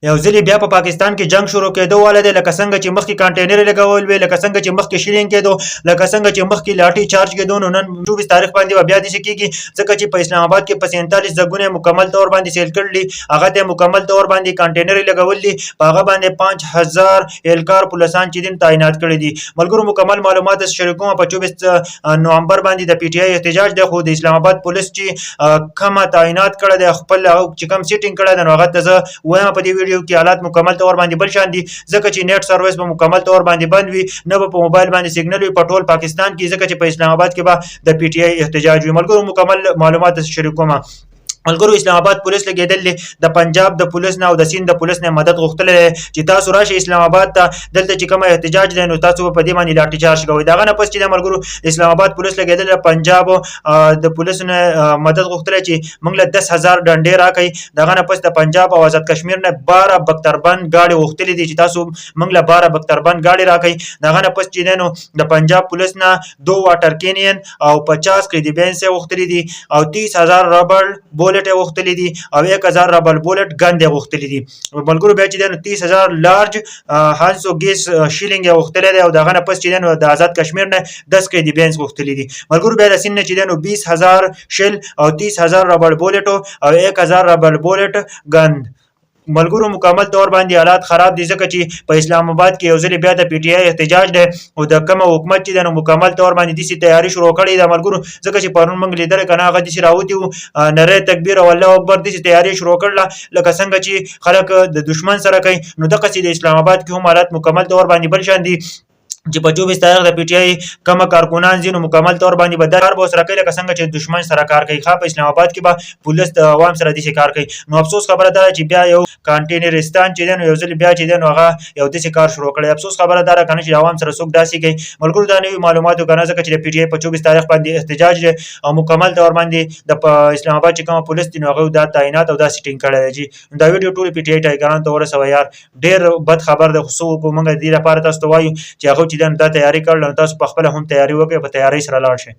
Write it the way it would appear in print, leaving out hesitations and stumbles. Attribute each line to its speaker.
Speaker 1: یو ځلې بیا په پاکستان کې جنگ شروع کېدو واله دی، لکه څنګه چې مخکې کانټینر لګول وی، لکه څنګه چې مخکې شیلینګ کېدو، لکه څنګه چې مخکې لاټي چارج کېدو، نو نن 24 تاریخ باندې بیا داسې کېږي، ځکه چې په اسلام آباد کې په 47 ځګونه مکمل طور باندې سیل کړلي، هغه ته مکمل طور باندې کانټینر لګول دي، په هغه باندې 5000 اهلکار پولیسان چې دین تعینات کړي دي. ملګرو مکمل معلومات شریکوم په 24 نومبر باندې د پی ټی آی احتجاج د خو د اسلام آباد پولیس چې کومه تعینات کړه د خپل چې کوم سیټینګ کړه د هغه ته وایم په دې ویډیو کې حالات مکمل طور باندې بل شان دي، ځکه چې نیټ سرویس په مکمل طور باندې بند وي، نه په موبایل باندې سیګنل وي په ټول پاکستان کې، ځکه چې په اسلام آباد کې به د پی ټی آی احتجاج وي. ملګرو مکمل معلومات شریکوم. ملګرو اسلام آباد پولیس لګیدل د پنجاب د پولیس نه او د سیند د پولیس نه مدد غوښتل چې تاسو راشي اسلام آباد ته، دلته چې کوم احتجاج دی نو تاسو په دې باندې لاټي چارج کوئ. دغه نه پس چې د ملګرو اسلام آباد پولیس لګیدل پنجاب د پولیس نه مدد غوښتل چې موږ له 10000 ډنډې راکړي. دغه نه پس د پنجاب او آزاد کشمیر نه 12 بختربند گاډي غوښتل دي چې تاسو موږ له 12 بختربند گاډي راکړي. دغه نه پس چې نو د پنجاب پولیس نه 2 واټر کینین او 50 قیدی بینس غوښتل دي او 30000 ربړ بولټ غوښتلې دي او 1000 ربل بولټ ګند غوښتلې دي. ملګرو بیا چې د 30000 لارج هانسو ګیس شیلینګ غوښتلې دي او دغه نه پس چې د آزاد کشمیر نه 10 کې دی بینس غوښتلې دي. ملګرو بیا د سین نه چې 20000 شل او 30000 ربل بولټ او 1000 ربل بولټ ګند. ملګرو مکمل طور باندې حالات خراب دي، ځکه چې په اسلام آباد کې یو ځل بیا د پی ټی آی احتجاج دی او د کوم حکومت چې د مکمل طور باندې د تیاری شروع کړي د ملګرو، ځکه چې پرون موږ لیدل کنه هغه د راوتی او نره تکبیر او الله اکبر د تیاری شروع کړل، لکه څنګه چې خلک د دشمن سره کوي، نو دغه چې د اسلام آباد کې هم حالات مکمل طور باندې بل شان دي چې په 24 تاریخ د پی ټی آی کوم کارکونان زینو مکمل طور باندې بدار به سره کوي، لکه څنګه چې دشمن سره کار کوي. خو په اسلام آباد کې به پولیس د عوام سره د کار کوي. نو افسوس خبره ده چې بیا یو کانټینرستان چې نو یو ځل بیا چې نو هغه یو د کار شروع کړي. افسوس خبره ده کنه چې عوام سره څوک داسي کوي. ملګرو دا نوې معلوماتو کنه ځکه چې د پی ټی آی په 24 تاریخ باندې احتجاج دی او مکمل طور باندې د اسلام آباد چې کوم پولیس دی نو هغه د تعینات او د سیټینګ کړی دی. دا ویډیو ټول پی ټی آی ټایګران ته ورسوي یار، ډیر بد خبر ده. خصوصا کومه د لپاره تاسو ته وایو چې هغه چې د تیاری کړل، تاسو په خپل هم تیاری وکړئ، په تیاری سره لاړ شئ.